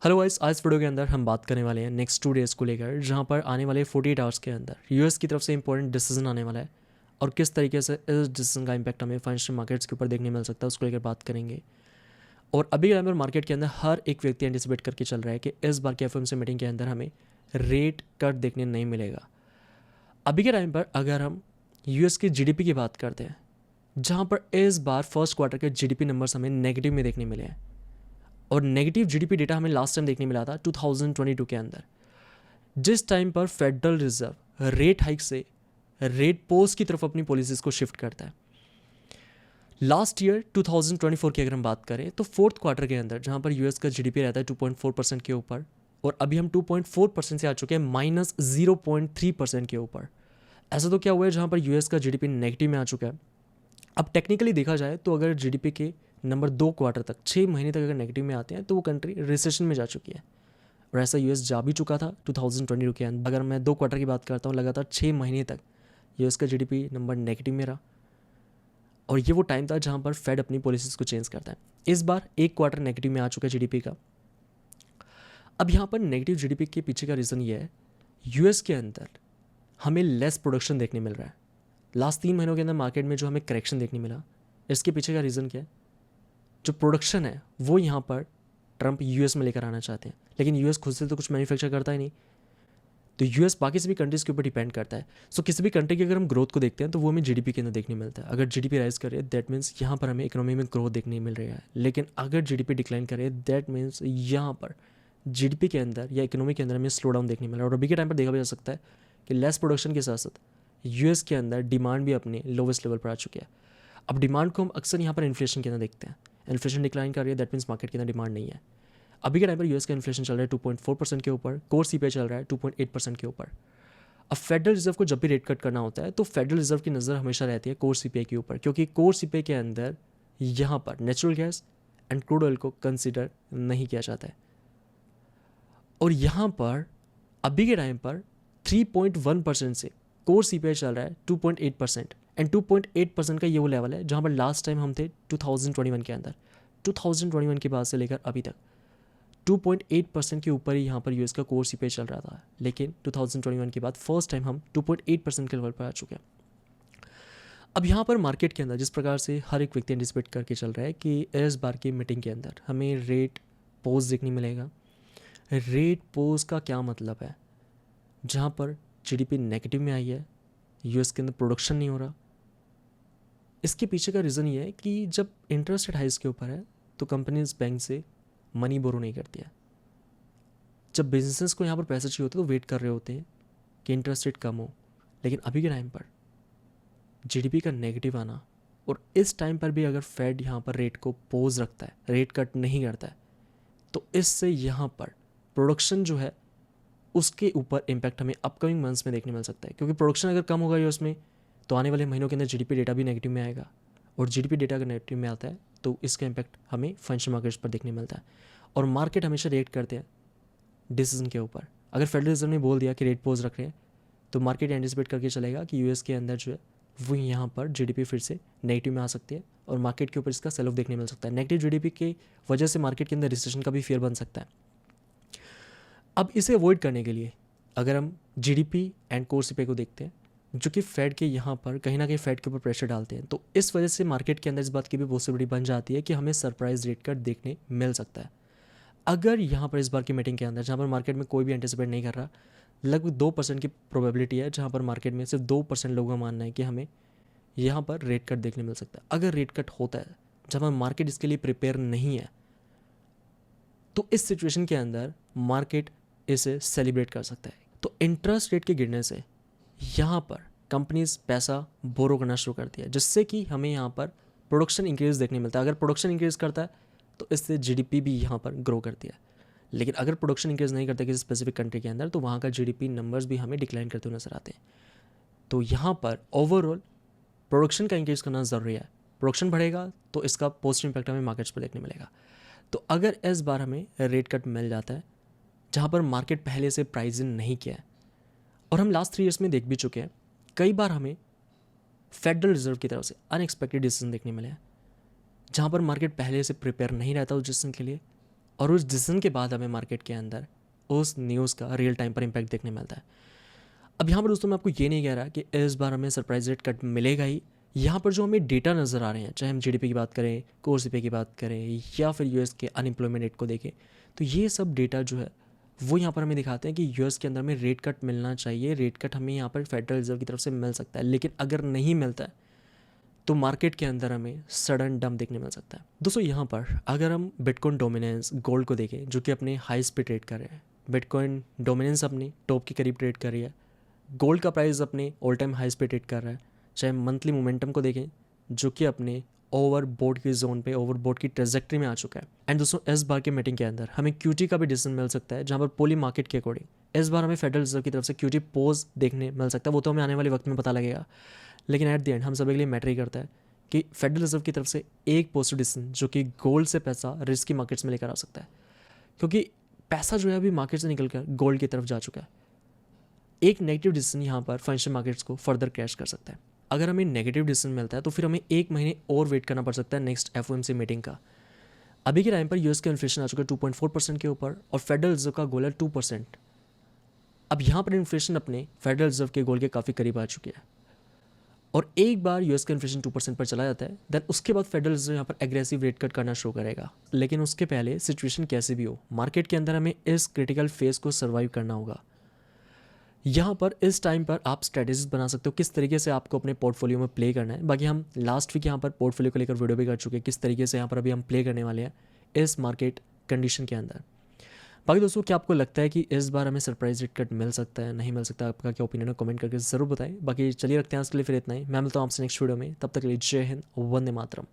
Hello guys, आज video के अंदर हम बात करने वाले हैं नेक्स्ट 2 डेज़ को लेकर, जहां पर आने वाले 48 आवर्स के अंदर यूएस की तरफ से इंपॉर्टेंट डिसीजन आने वाला है और किस तरीके से इस डिसीजन का इम्पैक्ट हमें फाइनेंशियल मार्केट्स के ऊपर देखने मिल सकता है, उसको लेकर बात करेंगे। और अभी के टाइम पर मार्केट के अंदर हर एक व्यक्ति एंटिसिपेट करके चल रहा है कि इस बार की एफओएमसी मीटिंग के अंदर हमें रेट कट देखने नहीं मिलेगा। अभी के टाइम पर अगर हम यूएस की जीडीपी की बात करते हैं, जहां पर इस बार फर्स्ट क्वार्टर के जीडीपी नंबर्स हमें नेगेटिव में देखने मिले हैं और नेगेटिव जीडीपी डेटा हमें लास्ट टाइम देखने मिला था 2022 के अंदर, जिस टाइम पर फेडरल रिजर्व रेट हाइक से रेट पोज की तरफ अपनी पॉलिसीज को शिफ्ट करता है। लास्ट ईयर 2024 की अगर हम बात करें तो फोर्थ क्वार्टर के अंदर जहां पर यूएस का जीडीपी रहता है 2.4% के ऊपर, और अभी हम 2.4% से आ चुके हैं -0.3% के ऊपर। ऐसा तो क्या हुआ है जहां पर यूएस का जीडीपी नेगेटिव में आ चुका है। अब टेक्निकली देखा जाए तो अगर जीडीपी के नंबर 2 क्वार्टर तक 6 महीने तक अगर नेगेटिव में आते हैं तो वो कंट्री रिसेशन में जा चुकी है, और ऐसा यूएस जा भी चुका था 2022 के अंदर। अगर मैं 2 क्वार्टर की बात करता हूँ, लगातार 6 महीने तक यूएस का जीडीपी नंबर नेगेटिव में रहा, और ये वो टाइम था जहाँ पर फेड अपनी पॉलिसीज को चेंज करता है। इस बार 1 क्वार्टर नेगेटिव में आ चुका है जीडीपी का। अब यहाँ पर नेगेटिव जीडीपी के पीछे का रीज़न ये है, यूएस के अंदर हमें लेस प्रोडक्शन देखने मिल रहा है। लास्ट 3 महीनों के अंदर मार्केट में जो हमें करेक्शन देखने मिला, इसके पीछे का रीज़न क्या है? जो प्रोडक्शन है वो यहाँ पर ट्रंप यूएस में लेकर आना चाहते हैं, लेकिन यूएस खुद से तो कुछ मैन्युफैक्चर करता ही नहीं, तो यूएस बाकी सभी कंट्रीज़ के ऊपर डिपेंड करता है। सो किसी भी कंट्री की अगर हम ग्रोथ को देखते हैं तो वो हमें जीडीपी के अंदर देखने मिलता है। अगर जीडीपी राइज करे दैट मीन्स यहाँ पर हमें इकोनॉमी में ग्रोथ देखने मिल रही है, लेकिन अगर जीडीपी डिक्लाइन करे दैट मीन्स यहाँ पर जीडीपी के अंदर या इकोनॉमी के अंदर हमें स्लो डाउन देखने मिल रहा है। और अभी के टाइम पर देखा भी जा सकता है कि लेस प्रोडक्शन के साथ साथ यूएस के अंदर डिमांड भी अपने लोवेस्ट लेवल पर आ चुकी है। अब डिमांड को हम अक्सर यहाँ पर इन्फ्लेशन के अंदर देखते हैं। इन्फ्लेशन डिक्लाइन कर रही है दैट मीन्स मार्केट के अंदर डिमांड नहीं है। अभी के टाइम पर यूएस का इन्फ्लेशन चल रहा है 2.4% के ऊपर, कोर सीपीआई चल रहा है 2.8% के ऊपर। अब फेडरल रिजर्व को जब भी रेट कट करना होता है तो फेडरल रिजर्व की नज़र हमेशा रहती है कोर सीपीआई के ऊपर, क्योंकि कोर सीपीआई के अंदर यहाँ पर natural gas and crude oil को कंसिडर नहीं किया जाता है। और यहाँ पर अभी के टाइम पर 3.1% से कोर सीपीआई चल रहा है 2.8%, एंड 2.8% का ये वो लेवल है जहाँ पर लास्ट टाइम हम थे 2021 के अंदर। 2021 के बाद से लेकर अभी तक 2.8% के ऊपर ही यहाँ पर यूएस का कोर सीपीआई चल रहा था, लेकिन 2021 के बाद फर्स्ट टाइम हम 2.8% के लेवल पर आ चुके हैं। अब यहाँ पर मार्केट के अंदर जिस प्रकार से हर एक व्यक्ति एंटिसिपेट करके चल रहा है कि इस बार की मीटिंग के अंदर हमें रेट पोज देखने मिलेगा। रेट पोज का क्या मतलब है? जहाँ पर जीडीपी नेगेटिव में आई है, यूएस के अंदर प्रोडक्शन नहीं हो रहा। इसके पीछे का रीज़न ये है कि जब इंटरेस्ट रेट हाइस के ऊपर है तो कंपनीज बैंक से मनी बोरो नहीं करती है। जब बिजनेसेस को यहाँ पर पैसे चाहिए होते हैं तो वेट कर रहे होते हैं कि इंटरेस्ट रेट कम हो, लेकिन अभी के टाइम पर जीडीपी का नेगेटिव आना, और इस टाइम पर भी अगर फेड यहाँ पर रेट को पोज रखता है, रेट कट नहीं करता है, तो इससे यहाँ पर प्रोडक्शन जो है उसके ऊपर इम्पैक्ट हमें अपकमिंग मंथ्स में देखने मिल सकता है। क्योंकि प्रोडक्शन अगर कम होगा यूएस में तो आने वाले महीनों के अंदर जीडीपी डेटा भी नेगेटिव में आएगा, और जीडीपी डेटा अगर नेगेटिव में आता है तो इसका इम्पैक्ट हमें फाइनेंशियल मार्केट्स पर देखने मिलता है। और मार्केट हमेशा रिएक्ट करते हैं डिसीजन के ऊपर। अगर फेडरल रिजर्व ने बोल दिया कि रेट पोज रख रहे हैं तो मार्केट एंटिसिपेट करके चलेगा कि यूएस के अंदर जो है वो यहाँ पर जीडीपी फिर से नेगेटिव में आ सकती है, और मार्केट के ऊपर इसका सेल ऑफ देखने मिल सकता है। नेगेटिव जीडीपी की वजह से मार्केट के अंदर रिसेशन का भी फियर बन सकता है। अब इसे अवॉइड करने के लिए अगर हम जीडीपी एंड कोर सीपीआई को देखते हैं, जो कि फेड के यहाँ पर कहीं ना कहीं फेड के ऊपर प्रेशर डालते हैं, तो इस वजह से मार्केट के अंदर इस बात की भी पॉसिबिलिटी बन जाती है कि हमें सरप्राइज रेट कट देखने मिल सकता है। अगर यहाँ पर इस बार की मीटिंग के अंदर जहाँ पर मार्केट में कोई भी एंटिसिपेट नहीं कर रहा, लगभग 2% की प्रोबेबिलिटी है जहाँ पर मार्केट में सिर्फ 2% लोगों का मानना है कि हमें यहाँ पर रेट कट देखने मिल सकता है। अगर रेट कट होता है जब हम मार्केट इसके लिए प्रिपेयर नहीं है, तो इस सिचुएशन के अंदर मार्केट इसे सेलिब्रेट कर सकता है। तो इंटरेस्ट रेट के गिरने से यहाँ पर कंपनीज पैसा बोरो करना शुरू करती है, जिससे कि हमें यहाँ पर प्रोडक्शन इंक्रीज देखने मिलता है। अगर प्रोडक्शन इंक्रीज करता है तो इससे जीडीपी भी यहाँ पर ग्रो करती है, लेकिन अगर प्रोडक्शन इंक्रीज नहीं करता किसी स्पेसिफिक कंट्री के अंदर तो वहाँ का जीडीपी नंबर्स भी हमें डिक्लाइन करते हुए नजर आते हैं। तो यहाँ पर ओवरऑल प्रोडक्शन का इंक्रीज करना ज़रूरी है। प्रोडक्शन बढ़ेगा तो इसका पॉजिटिव इंपैक्ट हमें मार्केट्स पर देखने मिलेगा। तो अगर इस बार हमें रेट कट मिल जाता है जहाँ पर मार्केट पहले से प्राइस इन नहीं किया है, और हम लास्ट 3 ईयर्स में देख भी चुके हैं कई बार हमें फेडरल रिजर्व की तरफ से अनएक्सपेक्टेड डिसीजन देखने मिले हैं, जहाँ पर मार्केट पहले से प्रिपेयर नहीं रहता उस डिसीजन के लिए, और उस डिसीजन के बाद हमें मार्केट के अंदर उस न्यूज़ का रियल टाइम पर इम्पैक्ट देखने मिलता है। अब यहाँ पर दोस्तों मैं आपको ये नहीं कह रहा कि इस बार हमें सरप्राइज रेट कट मिलेगा ही। यहाँ पर जो हमें डेटा नज़र आ रहे हैं, चाहे हम जीडीपी की बात करें, कोर सीपीआई की बात करें, या फिर यूएस के अनएम्प्लॉयमेंट रेट को देखें, तो ये सब डेटा जो है वो यहाँ पर हमें दिखाते हैं कि यूएस के अंदर में रेट कट मिलना चाहिए। रेट कट हमें यहाँ पर फेडरल रिजर्व की तरफ से मिल सकता है, लेकिन अगर नहीं मिलता है तो मार्केट के अंदर हमें सडन डंप देखने मिल सकता है। दोस्तों यहाँ पर अगर हम बिटकॉइन डोमिनेंस गोल्ड को देखें, जो कि अपने हाइस्ट पे ट्रेड कर रहे हैं, बिटकॉइन डोमिनेंस अपने टॉप के करीब ट्रेड कर रही है, गोल्ड का प्राइस अपने ऑल टाइम हाइस पे ट्रेड कर रहा है। चाहे मंथली मोमेंटम को देखें, जो कि अपने ओवरबोट की जोन पे, ओवरबोट की ट्रेजेक्ट्री में आ चुका है। एंड दोस्तों इस बार के मीटिंग के अंदर हमें क्यूटी का भी डिसीजन मिल सकता है, जहां पर पोली मार्केट के अकॉर्डिंग इस बार हमें फेडरल रिजर्व की तरफ से क्यूटी पोज देखने मिल सकता है। वो तो हमें आने वाले वक्त में पता लगेगा, लेकिन एट द एंड हम सभी के लिए मैटर ही करता है कि फेडरल रिजर्व की तरफ से एक पॉजिटिव डिसीजन जो कि गोल्ड से पैसा रिस्क की मार्केट्स में लेकर आ सकता है, क्योंकि पैसा जो है अभी मार्केट से निकल कर गोल्ड की तरफ जा चुका है। एक नेगेटिव डिसीजन यहाँ पर फाइनेंशियल मार्केट्स को फर्दर क्रैश कर सकता है। अगर हमें नेगेटिव डिसीजन मिलता है तो फिर हमें 1 महीने और वेट करना पड़ सकता है नेक्स्ट एफओएमसी मीटिंग का। अभी के टाइम पर यूएस का इन्फ्लेशन आ चुका है 2.4% के ऊपर, और फेडरल रिजर्व का गोल है 2%। अब यहाँ पर इन्फ्लेशन अपने फेडरल रिजर्व के गोल के काफ़ी करीब आ चुकी है, और एक बार यूएस का इन्फ्लेशन 2% पर चला जाता है, देन उसके बाद फेडरल रिजर्व यहाँ पर एग्रेसिव रेट कट करना शुरू करेगा। लेकिन उसके पहले सिचुएशन कैसे भी हो, मार्केट के अंदर हमें इस क्रिटिकल फेज को सर्वाइव करना होगा। यहाँ पर इस टाइम पर आप स्ट्रेटेजीज बना सकते हो, किस तरीके से आपको अपने पोर्टफोलियो में प्ले करना है। बाकी हम लास्ट वीक यहाँ पर पोर्टफोलियो को लेकर वीडियो भी कर चुके हैं, किस तरीके से यहाँ पर अभी हम प्ले करने वाले हैं इस मार्केट कंडीशन के अंदर। बाकी दोस्तों क्या आपको लगता है कि इस बार हमें सरप्राइज रेट कट मिल सकता है, नहीं मिल सकता? आपका क्या ओपिनियन है, कमेंट करके ज़रूर बताएं। बाकी चलिए रखते हैं आज के लिए फिर इतना ही। मैं मिलता हूँ आपसे नेक्स्ट वीडियो में, तब तक के लिए जय हिंद, वंदे मातरम।